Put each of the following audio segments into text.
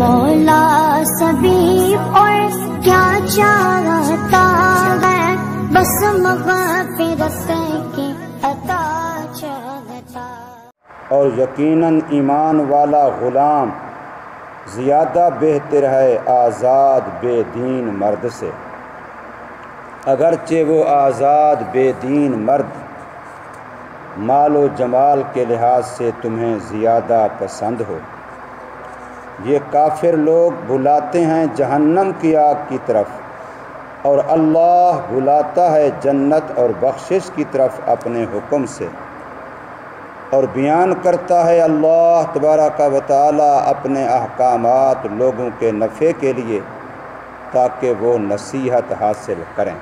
مولا سبھی اور کیا چاہتا ہے، بس مغفرت کی عطا چاہتا۔ اور یقیناً ایمان والا غلام زیادہ بہتر ہے آزاد بے دین مرد سے، اگرچہ وہ آزاد بے دین مرد مال و جمال کے لحاظ سے تمہیں زیادہ پسند ہو۔ یہ کافر لوگ بلاتے ہیں جہنم کی آگ کی طرف، اور اللہ بلاتا ہے جنت اور بخشش کی طرف اپنے حکم سے، اور بیان کرتا ہے اللہ تبارک و تعالی اپنے احکامات لوگوں کے نفع کے لیے تاکہ وہ نصیحت حاصل کریں۔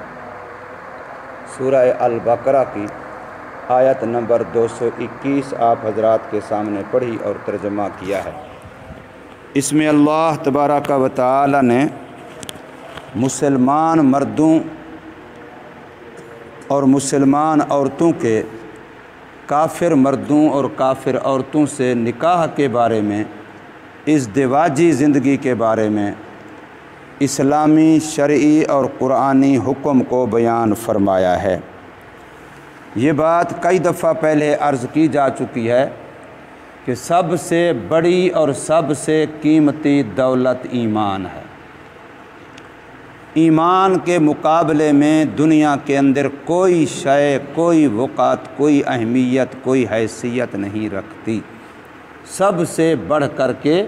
سورہ البقرہ کی آیت نمبر 221 آپ حضرات کے سامنے پڑھی اور ترجمہ کیا ہے۔ اس میں اللہ تبارک و تعالی نے مسلمان مردوں اور مسلمان عورتوں کے کافر مردوں اور کافر عورتوں سے نکاح کے بارے میں، ازدواجی زندگی کے بارے میں اسلامی شرعی اور قرآنی حکم کو بیان فرمایا ہے۔ یہ بات کئی دفعہ پہلے عرض کی جا چکی ہے کہ سب سے بڑی اور سب سے قیمتی دولت ایمان ہے۔ ایمان کے مقابلے میں دنیا کے اندر کوئی شے، کوئی وقعت، کوئی اہمیت، کوئی حیثیت نہیں رکھتی۔ سب سے بڑھ کر کے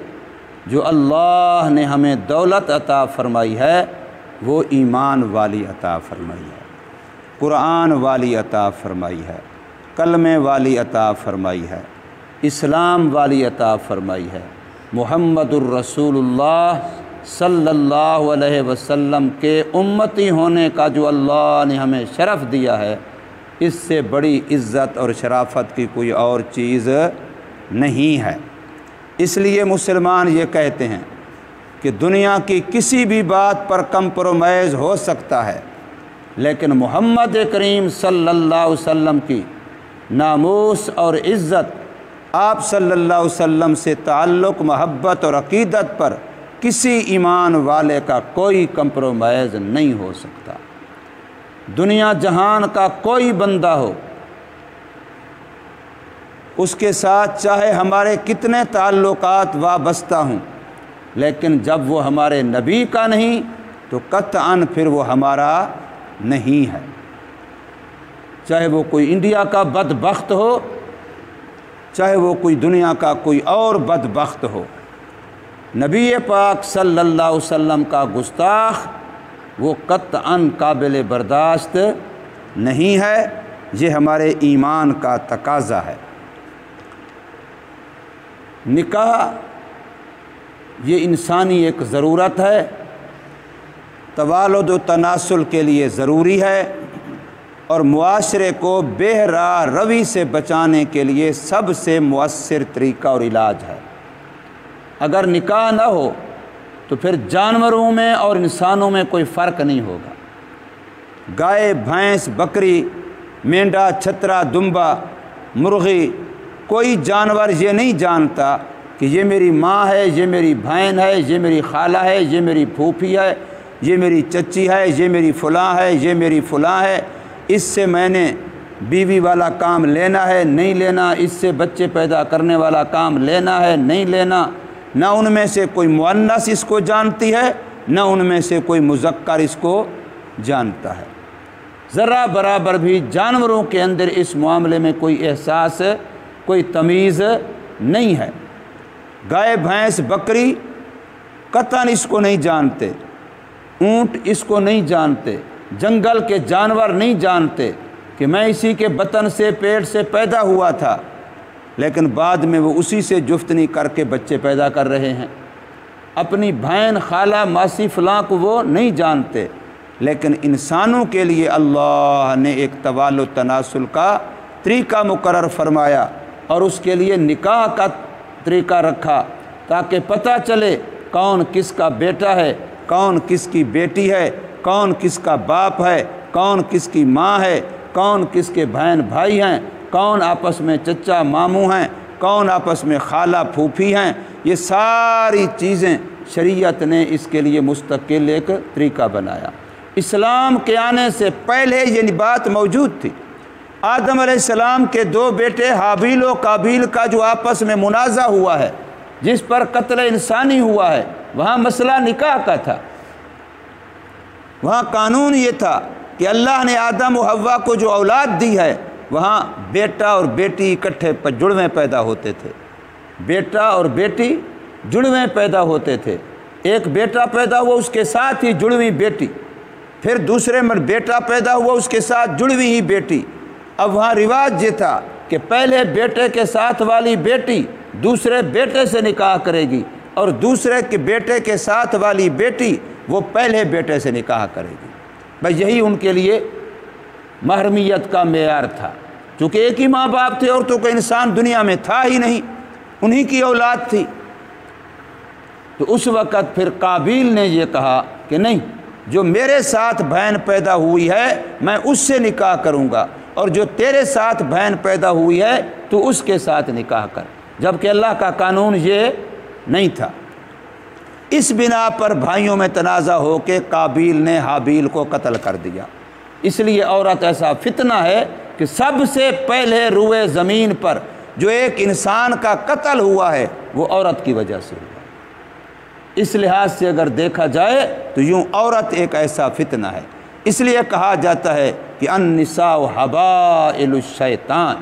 جو اللہ نے ہمیں دولت عطا فرمائی ہے وہ ایمان والی عطا فرمائی ہے، قرآن والی عطا فرمائی ہے، کلمے والی عطا فرمائی ہے، اسلام والی عطا فرمائی ہے، محمد الرسول اللہ صلی اللہ علیہ وسلم کے امتی ہونے کا جو اللہ نے ہمیں شرف دیا ہے، اس سے بڑی عزت اور شرافت کی کوئی اور چیز نہیں ہے۔ اس لیے مسلمان یہ کہتے ہیں کہ دنیا کی کسی بھی بات پر کمپرومائز ہو سکتا ہے، لیکن محمد کریم صلی اللہ علیہ وسلم کی ناموس اور عزت، آپ صلی اللہ علیہ وسلم سے تعلق، محبت اور عقیدت پر کسی ایمان والے کا کوئی کمپرومائز نہیں ہو سکتا۔ دنیا جہان کا کوئی بندہ ہو، اس کے ساتھ چاہے ہمارے کتنے تعلقات وابستہ ہوں، لیکن جب وہ ہمارے نبی کا نہیں تو قطعاً پھر وہ ہمارا نہیں ہے۔ چاہے وہ کوئی انڈیا کا بدبخت ہو، چاہے وہ کوئی دنیا کا کوئی اور بدبخت ہو، نبی پاک صلی اللہ علیہ وسلم کا گستاخ وہ قطعاً قابل برداشت نہیں ہے۔ یہ ہمارے ایمان کا تقاضا ہے۔ نکاح یہ انسانی ایک ضرورت ہے، توالد و تناسل کے لیے ضروری ہے، اور معاشرے کو بے راہ روی سے بچانے کے لیے سب سے مؤثر طریقہ اور علاج ہے۔ اگر نکاح نہ ہو تو پھر جانوروں میں اور انسانوں میں کوئی فرق نہیں ہوگا۔ گائے، بھینس، بکری، مینڈا، چھترا، دمبا، مرغی، کوئی جانور یہ نہیں جانتا کہ یہ میری ماں ہے، یہ میری بہن ہے، یہ میری خالہ ہے، یہ میری پھوپھی ہے، یہ میری چچی ہے، یہ میری فلاں ہے، یہ میری فلاں ہے، اس سے میں نے بیوی والا کام لینا ہے نہیں لینا، اس سے بچے پیدا کرنے والا کام لینا ہے نہیں لینا۔ نہ ان میں سے کوئی مؤنث اس کو جانتی ہے، نہ ان میں سے کوئی مذکر اس کو جانتا ہے۔ ذرا برابر بھی جانوروں کے اندر اس معاملے میں کوئی احساس، کوئی تمیز نہیں ہے۔ گائے، بھینس، بکری قطعاً اس کو نہیں جانتے، اونٹ اس کو نہیں جانتے، جنگل کے جانور نہیں جانتے کہ میں اسی کے بطن سے، پیٹ سے پیدا ہوا تھا، لیکن بعد میں وہ اسی سے جفتنی کر کے بچے پیدا کر رہے ہیں۔ اپنی بہن، خالہ، ماسی، فلاں کو وہ نہیں جانتے، لیکن انسانوں کے لیے اللہ نے ایک توالد تناسل کا طریقہ مقرر فرمایا، اور اس کے لیے نکاح کا طریقہ رکھا تاکہ پتہ چلے کون کس کا بیٹا ہے، کون کس کی بیٹی ہے، کون کس کا باپ ہے، کون کس کی ماں ہے، کون کس کے بہن بھائی ہیں، کون آپس میں چچا ماموں ہیں، کون آپس میں خالہ پھوپھی ہیں، یہ ساری چیزیں شریعت نے اس کے لیے مستقل ایک طریقہ بنایا۔ اسلام کے آنے سے پہلے یہ بات موجود تھی۔ آدم علیہ السلام کے دو بیٹے حابیل و قابیل کا جو آپس میں منازع ہوا ہے، جس پر قتل انسانی ہوا ہے، وہاں مسئلہ نکاح کا تھا۔ وہاں قانون یہ تھا کہ اللہ نے آدم و حوا کو جو اولاد دی ہے، وہاں بیٹا اور بیٹی اکٹھے جڑویں پیدا ہوتے تھے۔ بیٹا اور بیٹی جڑویں پیدا ہوتے تھے۔ ایک بیٹا پیدا ہوا، اس کے ساتھ ہی جڑویں بیٹی، پھر دوسرے میں بیٹا پیدا ہوا، اس کے ساتھ جڑویں ہی بیٹی۔ اب وہاں رواج یہ تھا کہ پہلے بیٹے کے ساتھ والی بیٹی دوسرے بیٹے سے نکاح کرے گی، اور دوسرے کے بیٹے کے ساتھ والی بیٹی وہ پہلے بیٹے سے نکاح کرے گی۔ بس یہی ان کے لیے محرمیت کا معیار تھا، چونکہ ایک ہی ماں باپ تھے، اور تو کوئی انسان دنیا میں تھا ہی نہیں، انہی کی اولاد تھی۔ تو اس وقت پھر قابیل نے یہ کہا کہ نہیں، جو میرے ساتھ بہن پیدا ہوئی ہے میں اس سے نکاح کروں گا، اور جو تیرے ساتھ بہن پیدا ہوئی ہے تو اس کے ساتھ نکاح کر، جبکہ اللہ کا قانون یہ نہیں تھا۔ اس بنا پر بھائیوں میں تنازع ہو کے قابیل نے حابیل کو قتل کر دیا۔ اس لیے عورت ایسا فتنہ ہے کہ سب سے پہلے روئے زمین پر جو ایک انسان کا قتل ہوا ہے وہ عورت کی وجہ سے ہوا۔ اس لحاظ سے اگر دیکھا جائے تو یوں عورت ایک ایسا فتنہ ہے۔ اس لیے کہا جاتا ہے کہ النساء حبائل الشیطان،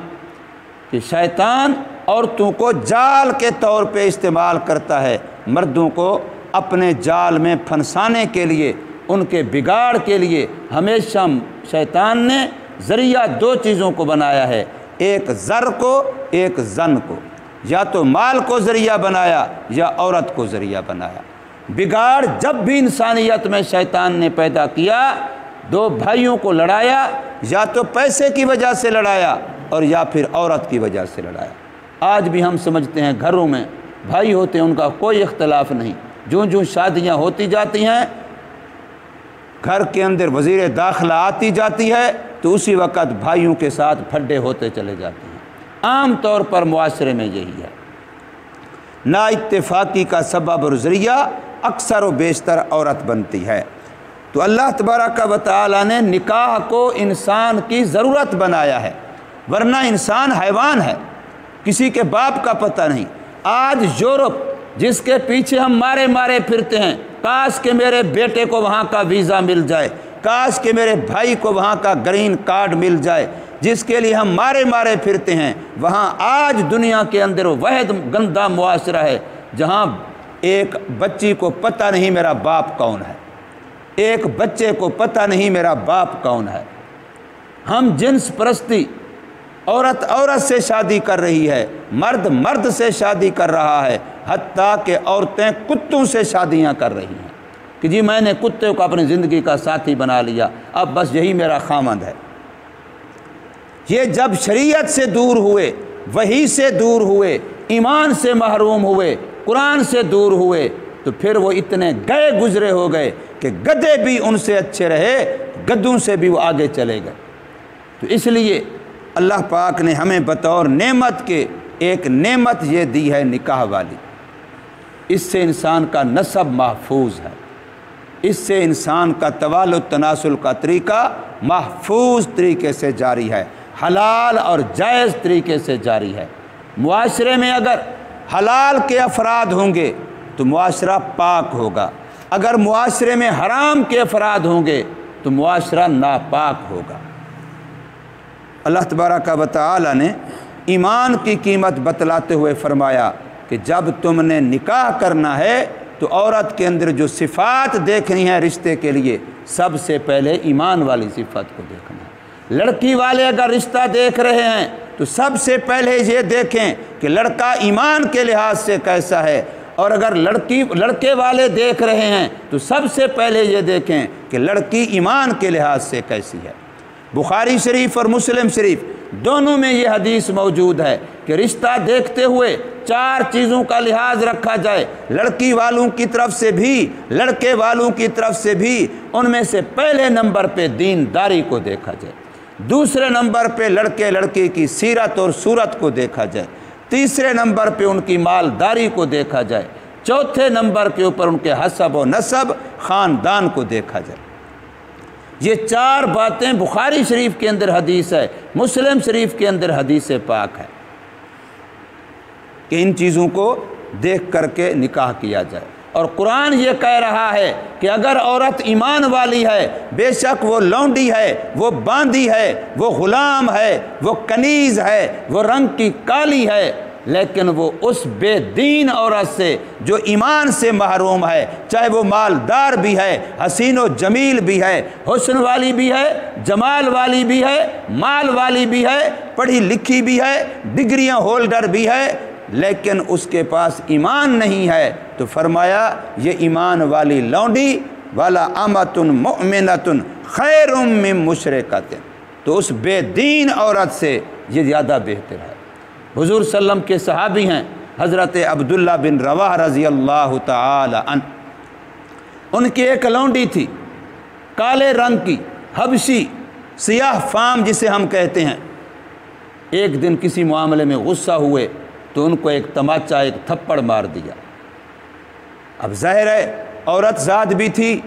کہ شیطان عورتوں کو جال کے طور پہ استعمال کرتا ہے، مردوں کو اپنے جال میں پھنسانے کے لیے، ان کے بگاڑ کے لیے ہمیشہ شیطان نے ذریعہ دو چیزوں کو بنایا ہے، ایک زر کو، ایک زن کو، یا تو مال کو ذریعہ بنایا یا عورت کو ذریعہ بنایا۔ بگاڑ جب بھی انسانیت میں شیطان نے پیدا کیا، دو بھائیوں کو لڑایا، یا تو پیسے کی وجہ سے لڑایا اور یا پھر عورت کی وجہ سے لڑایا۔ آج بھی ہم سمجھتے ہیں گھروں میں بھائی ہوتے ہیں، ان کا کوئی اختلاف نہیں، جو شادیاں ہوتی جاتی ہیں، گھر کے اندر وزیر داخلہ آتی جاتی ہے تو اسی وقت بھائیوں کے ساتھ پھڈے ہوتے چلے جاتے ہیں۔ عام طور پر معاشرے میں یہی ہے۔ نا اتفاقی کا سبب اور ذریعہ اکثر و بیشتر عورت بنتی ہے۔ تو اللہ تبارک و تعالیٰ نے نکاح کو انسان کی ضرورت بنایا ہے، ورنہ انسان حیوان ہے، کسی کے باپ کا پتہ نہیں۔ آج یورپ جس کے پیچھے ہم مارے پھرتے ہیں، کاش کہ میرے بیٹے کو وہاں کا ویزا مل جائے، کاش کہ میرے بھائی کو وہاں کا گرین کارڈ مل جائے، جس کے لیے ہم مارے پھرتے ہیں، وہاں آج دنیا کے اندر واحد گندہ معاشرہ ہے جہاں ایک بچی کو پتہ نہیں میرا باپ کون ہے، ایک بچے کو پتہ نہیں میرا باپ کون ہے۔ ہم جنس پرستی، عورت سے شادی کر رہی ہے، مرد سے شادی کر رہا ہے، حتیٰ کہ عورتیں کتوں سے شادیاں کر رہی ہیں کہ جی میں نے کتے کو اپنی زندگی کا ساتھی بنا لیا، اب بس یہی میرا خامند ہے۔ یہ جب شریعت سے دور ہوئے، وحی سے دور ہوئے، ایمان سے محروم ہوئے، قرآن سے دور ہوئے، تو پھر وہ اتنے گئے گزرے ہو گئے کہ گدھے بھی ان سے اچھے رہے، گدھوں سے بھی وہ آگے چلے گئے۔ تو اس لیے اللہ پاک نے ہمیں بطور نعمت کے ایک نعمت یہ دی ہے نکاح والی۔ اس سے انسان کا نسب محفوظ ہے، اس سے انسان کا توالد تناسل کا طریقہ محفوظ طریقے سے جاری ہے، حلال اور جائز طریقے سے جاری ہے۔ معاشرے میں اگر حلال کے افراد ہوں گے تو معاشرہ پاک ہوگا، اگر معاشرے میں حرام کے افراد ہوں گے تو معاشرہ ناپاک ہوگا۔ اللہ تبارک و تعالی نے ایمان کی قیمت بتلاتے ہوئے فرمایا کہ جب تم نے نکاح کرنا ہے تو عورت کے اندر جو صفات دیکھنی ہے رشتے کے لیے، سب سے پہلے ایمان والی صفت کو دیکھنا ہے۔ لڑکی والے اگر رشتہ دیکھ رہے ہیں تو سب سے پہلے یہ دیکھیں کہ لڑکا ایمان کے لحاظ سے کیسا ہے، اور اگر لڑکے والے دیکھ رہے ہیں تو سب سے پہلے یہ دیکھیں کہ لڑکی ایمان کے لحاظ سے کیسی ہے۔ بخاری شریف اور مسلم شریف دونوں میں یہ حدیث موجود ہے کہ رشتہ دیکھتے ہوئے 4 چیزوں کا لحاظ رکھا جائے، لڑکی والوں کی طرف سے بھی، لڑکے والوں کی طرف سے بھی۔ ان میں سے پہلے نمبر پہ دینداری کو دیکھا جائے، دوسرے نمبر پہ لڑکے لڑکی کی سیرت اور صورت کو دیکھا جائے، تیسرے نمبر پہ ان کی مالداری کو دیکھا جائے، چوتھے نمبر کے اوپر ان کے حسب و نسب خاندان کو دیکھا جائے۔ یہ 4 باتیں بخاری شریف کے اندر حدیث ہے، مسلم شریف کے اندر حدیث پاک ہے کہ ان چیزوں کو دیکھ کر کے نکاح کیا جائے۔ اور قرآن یہ کہہ رہا ہے کہ اگر عورت ایمان والی ہے، بے شک وہ لونڈی ہے، وہ باندی ہے، وہ غلام ہے، وہ کنیز ہے، وہ رنگ کی کالی ہے، لیکن وہ اس بے دین عورت سے جو ایمان سے محروم ہے، چاہے وہ مالدار بھی ہے، حسین و جمیل بھی ہے، حسن والی بھی ہے، جمال والی بھی ہے، مال والی بھی ہے، پڑھی لکھی بھی ہے، ڈگریاں ہولڈر بھی ہے، لیکن اس کے پاس ایمان نہیں ہے، تو فرمایا یہ ایمان والی لونڈی والا امۃ مؤمنۃ خیر من مشرکۃ، تو اس بے دین عورت سے یہ زیادہ بہتر ہے۔ حضور صلی اللہ علیہ وسلم کے صحابی ہیں حضرت عبداللہ بن رواحہ رضی اللہ تعالی عنہ، ان کی ایک لونڈی تھی کالے رنگ کی، حبشی، سیاہ فام جسے ہم کہتے ہیں۔ ایک دن کسی معاملے میں غصہ ہوئے تو ان کو ایک تماچا، ایک تھپڑ مار دیا۔ اب ظاہر ہے عورت ذات بھی تھی،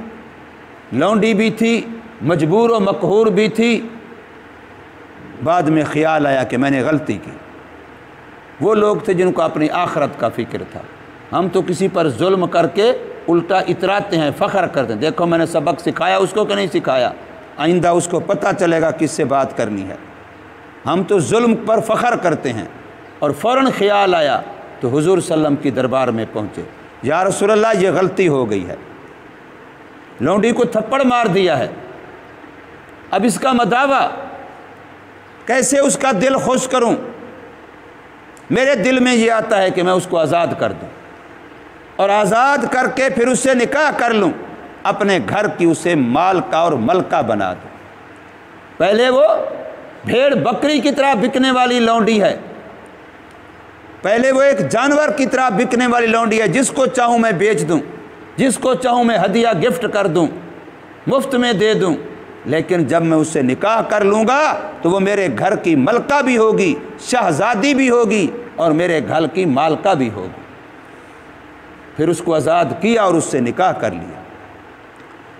لونڈی بھی تھی، مجبور و مقہور بھی تھی۔ بعد میں خیال آیا کہ میں نے غلطی کی۔ وہ لوگ تھے جن کو اپنی آخرت کا فکر تھا، ہم تو کسی پر ظلم کر کے الٹا اتراتے ہیں، فخر کرتے ہیں، دیکھو میں نے سبق سکھایا اس کو کہ نہیں سکھایا، آئندہ اس کو پتہ چلے گا کس سے بات کرنی ہے۔ ہم تو ظلم پر فخر کرتے ہیں۔ اور فوراً خیال آیا تو حضور صلی اللہ علیہ وسلم کی دربار میں پہنچے، یا رسول اللہ یہ غلطی ہو گئی ہے، لونڈی کو تھپڑ مار دیا ہے، اب اس کا مداوع کیسے اس کا دل خوش کروں؟ میرے دل میں یہ آتا ہے کہ میں اس کو آزاد کر دوں اور آزاد کر کے پھر اس سے نکاح کر لوں، اپنے گھر کی اسے مالکہ اور ملکہ بنا دوں۔ پہلے وہ بھیڑ بکری کی طرح بکنے والی لونڈی ہے، پہلے وہ ایک جانور کی طرح بکنے والی لونڈی ہے، جس کو چاہوں میں بیچ دوں، جس کو چاہوں میں ہدیہ گفٹ کر دوں، مفت میں دے دوں، لیکن جب میں اس سے نکاح کر لوں گا تو وہ میرے گھر کی ملکہ بھی ہوگی، شہزادی بھی ہوگی، اور میرے گھر کی مالکہ بھی ہوگی۔ پھر اس کو آزاد کیا اور اس سے نکاح کر لیا۔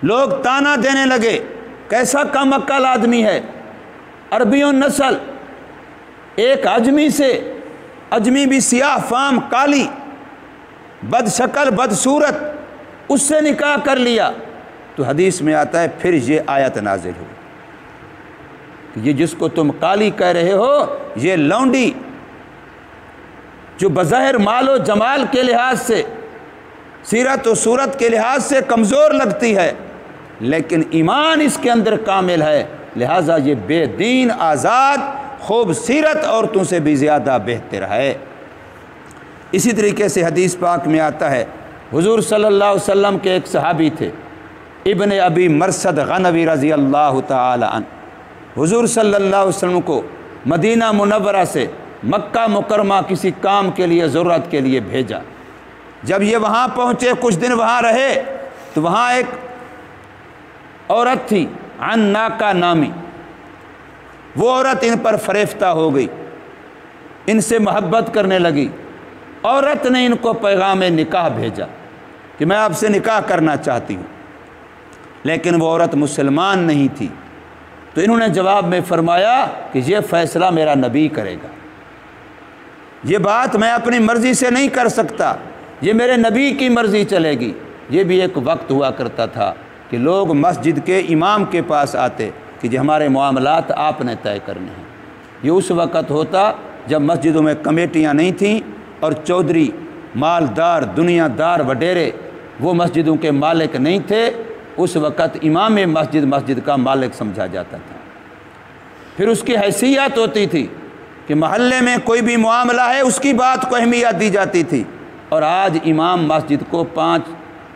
لوگ تانا دینے لگے، کیسا کم عقل آدمی ہے، عربیوں نسل، ایک اجمی سے، اجمی بھی سیاہ فام کالی، بد شکل بد صورت، اس سے نکاح کر لیا۔ تو حدیث میں آتا ہے پھر یہ آیت نازل ہوئی کہ یہ جس کو تم کالی کہہ رہے ہو، یہ لونڈی جو بظاہر مال و جمال کے لحاظ سے، سیرت و صورت کے لحاظ سے کمزور لگتی ہے، لیکن ایمان اس کے اندر کامل ہے، لہٰذا یہ بے دین آزاد خوب سیرت عورتوں سے بھی زیادہ بہتر ہے۔ اسی طریقے سے حدیث پاک میں آتا ہے، حضور صلی اللہ علیہ وسلم کے ایک صحابی تھے ابن ابی مرثد غنوی رضی اللہ تعالی عنہ، حضور صلی اللہ علیہ وسلم کو مدینہ منورہ سے مکہ مکرمہ کسی کام کے لیے، ضرورت کے لیے بھیجا۔ جب یہ وہاں پہنچے، کچھ دن وہاں رہے، تو وہاں ایک عورت تھی عناقہ نامی، وہ عورت ان پر فریفتہ ہو گئی، ان سے محبت کرنے لگی۔ عورت نے ان کو پیغام نکاح بھیجا کہ میں آپ سے نکاح کرنا چاہتی ہوں، لیکن وہ عورت مسلمان نہیں تھی، تو انہوں نے جواب میں فرمایا کہ یہ فیصلہ میرا نبی کرے گا، یہ بات میں اپنی مرضی سے نہیں کر سکتا، یہ میرے نبی کی مرضی چلے گی۔ یہ بھی ایک وقت ہوا کرتا تھا کہ لوگ مسجد کے امام کے پاس آتے کہ یہ ہمارے معاملات آپ نے طے کرنے ہیں۔ یہ اس وقت ہوتا جب مسجدوں میں کمیٹیاں نہیں تھیں اور چودھری، مالدار، دنیا دار وڈیرے وہ مسجدوں کے مالک نہیں تھے، اس وقت امام مسجد کا مالک سمجھا جاتا تھا۔ پھر اس کی حیثیت ہوتی تھی کہ محلے میں کوئی بھی معاملہ ہے اس کی بات کو اہمیت دی جاتی تھی، اور آج امام مسجد کو 5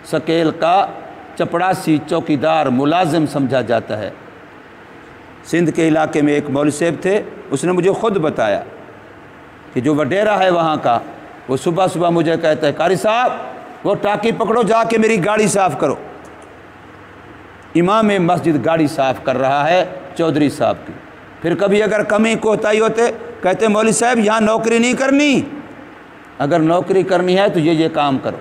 سکیل کا چپڑاسی چوکیدار ملازم سمجھا جاتا ہے۔ سندھ کے علاقے میں ایک مولوی صاحب تھے، اس نے مجھے خود بتایا کہ جو وڈیرا ہے وہاں کا، وہ صبح صبح مجھے کہتا ہے قاری صاحب وہ ٹاکی پکڑو، جا کے میری گاڑی صاف کرو۔ امام مسجد گاڑی صاف کر رہا ہے چودھری صاحب کی۔ پھر کبھی اگر کمی کوتاہی ہوتے، کہتے مولوی صاحب یہاں نوکری نہیں کرنی، اگر نوکری کرنی ہے تو یہ کام کرو۔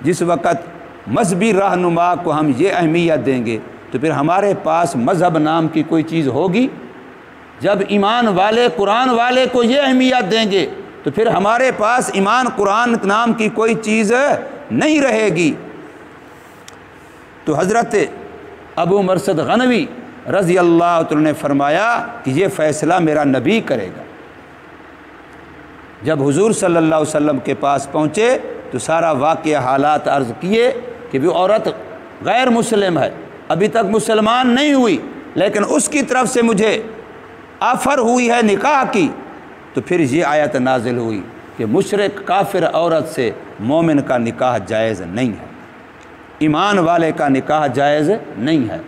جس وقت مذہبی رہنما کو ہم یہ اہمیت دیں گے تو پھر ہمارے پاس مذہب نام کی کوئی چیز ہوگی؟ جب ایمان والے قرآن والے کو یہ اہمیت دیں گے تو پھر ہمارے پاس ایمان قرآن نام کی کوئی چیز نہیں رہے گی۔ تو حضرت ابو مرثد غنوی رضی اللہ عنہ نے فرمایا کہ یہ فیصلہ میرا نبی کرے گا۔ جب حضور صلی اللہ علیہ وسلم کے پاس پہنچے تو سارا واقعہ حالات عرض کیے کہ وہ عورت غیر مسلم ہے، ابھی تک مسلمان نہیں ہوئی، لیکن اس کی طرف سے مجھے آفر ہوئی ہے نکاح کی۔ تو پھر یہ آیت نازل ہوئی کہ مشرک کافر عورت سے مومن کا نکاح جائز نہیں ہے، ایمان والے کا نکاح جائز نہیں ہے۔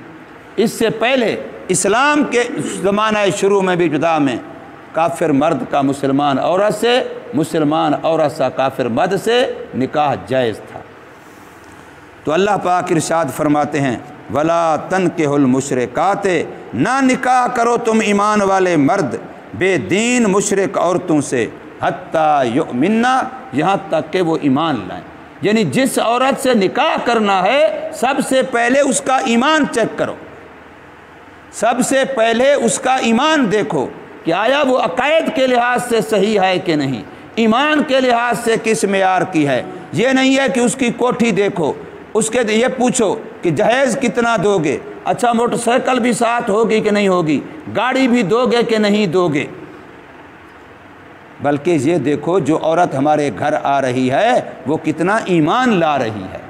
اس سے پہلے اسلام کے زمانہ شروع میں بھی ابتدا میں کافر مرد کا مسلمان عورت سے، مسلمان عورت سے کافر مرد سے نکاح جائز تھا۔ تو اللہ پاک ارشاد فرماتے ہیں وَلَا تَنْكِحُوا الْمُشْرِكَاتِ، نہ نکاح کرو تم ایمان والے مرد بے دین مشرک عورتوں سے، حتیٰ یؤمننا، یہاں تک کہ وہ ایمان لائیں۔ یعنی جس عورت سے نکاح کرنا ہے سب سے پہلے اس کا ایمان چیک کرو، سب سے پہلے اس کا ایمان دیکھو کہ آیا وہ عقائد کے لحاظ سے صحیح ہے کہ نہیں، ایمان کے لحاظ سے کس معیار کی ہے۔ یہ نہیں ہے کہ اس کی کوٹھی دیکھو، اس کے یہ پوچھو کہ جہیز کتنا دو گے، اچھا موٹر سائیکل بھی ساتھ ہوگی کہ نہیں ہوگی، گاڑی بھی دو گے کہ نہیں دو گے، بلکہ یہ دیکھو جو عورت ہمارے گھر آ رہی ہے وہ کتنا ایمان لا رہی ہے،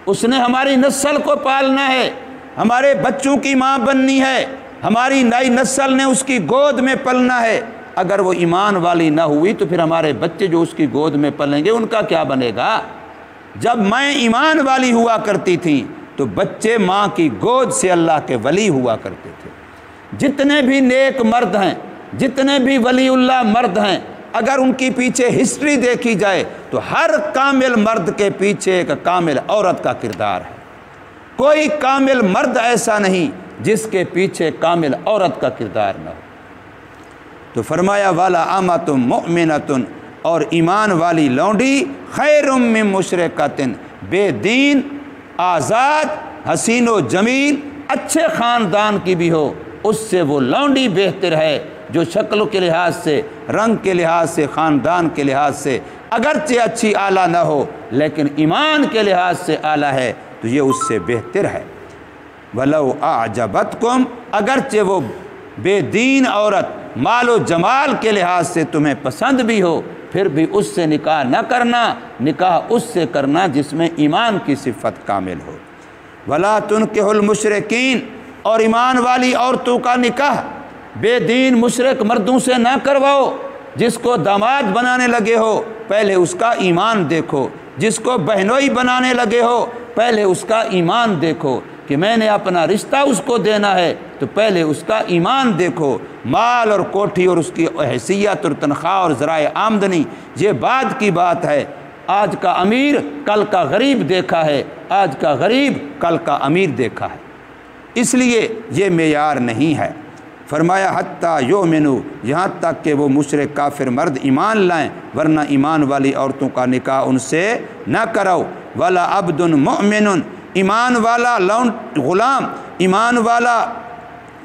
اس نے ہماری نسل کو پالنا ہے، ہمارے بچوں کی ماں بننی ہے، ہماری نئی نسل نے اس کی گود میں پلنا ہے۔ اگر وہ ایمان والی نہ ہوئی تو پھر ہمارے بچے جو اس کی گود میں پلیں گے ان کا کیا بنے گا؟ جب میں ایمان والی ہوا کرتی تھی تو بچے ماں کی گود سے اللہ کے ولی ہوا کرتے تھے۔ جتنے بھی نیک مرد ہیں، جتنے بھی ولی اللہ مرد ہیں، اگر ان کی پیچھے ہسٹری دیکھی جائے تو ہر کامل مرد کے پیچھے ایک کامل عورت کا کردار ہے۔ کوئی کامل مرد ایسا نہیں جس کے پیچھے کامل عورت کا کردار نہ ہو۔ تو فرمایا والا امۃ مؤمنۃ، اور ایمان والی لونڈی خیر من مشرکۃ، بے دین آزاد حسین و جمیل اچھے خاندان کی بھی ہو، اس سے وہ لونڈی بہتر ہے جو شکل کے لحاظ سے، رنگ کے لحاظ سے، خاندان کے لحاظ سے اگرچہ اچھی اعلیٰ نہ ہو لیکن ایمان کے لحاظ سے اعلیٰ ہے تو یہ اس سے بہتر ہے۔ وَلَوْ أَعْجَبَتْكُمْ، اگرچہ وہ بے دین عورت مال و جمال کے لحاظ سے تمہیں پسند بھی ہو پھر بھی اس سے نکاح نہ کرنا، نکاح اس سے کرنا جس میں ایمان کی صفت کامل ہو۔ وَلَا تُنْكِحُوا الْمُشْرِكِينَ، اور ایمان والی عورتوں کا نکاح بے دین مشرک مردوں سے نہ کرواؤ۔ جس کو داماد بنانے لگے ہو پہلے اس کا ایمان دیکھو، جس کو بہنوئی بنانے لگے ہو پہلے اس کا ایمان دیکھو کہ میں نے اپنا رشتہ اس کو دینا ہے تو پہلے اس کا ایمان دیکھو۔ مال اور کوٹھی اور اس کی حیثیت اور تنخواہ اور ذرائع آمدنی یہ بعد کی بات ہے۔ آج کا امیر کل کا غریب دیکھا ہے، آج کا غریب کل کا امیر دیکھا ہے، اس لیے یہ معیار نہیں ہے۔ فرمایا حتیٰ یؤمنوا، یہاں تک کہ وہ مشرک کافر مرد ایمان لائیں، ورنہ ایمان والی عورتوں کا نکاح ان سے نہ کرو۔ ولا عبد مؤمن، ایمان والا غلام، ایمان والا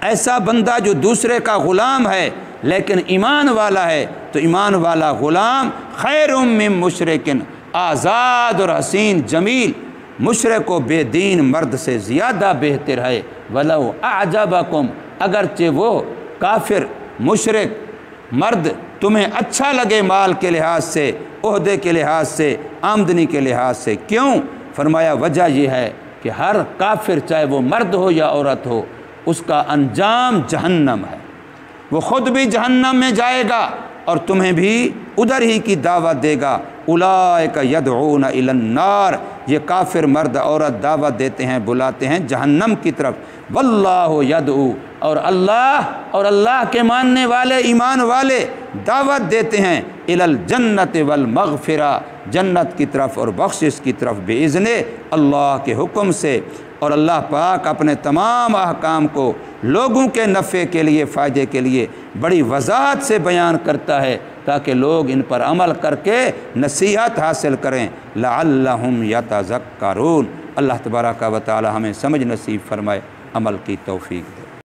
ایسا بندہ جو دوسرے کا غلام ہے لیکن ایمان والا ہے تو ایمان والا غلام خیر من مشرک، آزاد اور حسین جمیل مشرک و بے دین مرد سے زیادہ بہتر ہے۔ ولو اعجبکم، اگرچہ وہ کافر مشرک مرد تمہیں اچھا لگے مال کے لحاظ سے، عہدے کے لحاظ سے، آمدنی کے لحاظ سے۔ کیوں؟ فرمایا وجہ یہ ہے کہ ہر کافر چاہے وہ مرد ہو یا عورت ہو اس کا انجام جہنم ہے، وہ خود بھی جہنم میں جائے گا اور تمہیں بھی ادھر ہی کی دعوت دے گا۔ اولئک یدعون الی النار، یہ کافر مرد عورت دعوت دیتے ہیں، بلاتے ہیں جہنم کی طرف۔ واللہ یدعو، اور اللہ کے ماننے والے ایمان والے دعوت دیتے ہیں الی الجنت والمغفرہ، جنت کی طرف اور بخشش کی طرف، باذن اللہ کے حکم سے۔ اور اللہ پاک اپنے تمام احکام کو لوگوں کے نفع کے لیے، فائدے کے لیے بڑی وضاحت سے بیان کرتا ہے تاکہ لوگ ان پر عمل کر کے نصیحت حاصل کریں، لعلہم یتذکرون۔ اللہ تبارک و تعالی ہمیں سمجھ نصیب فرمائے، عمل کی توفیق دے۔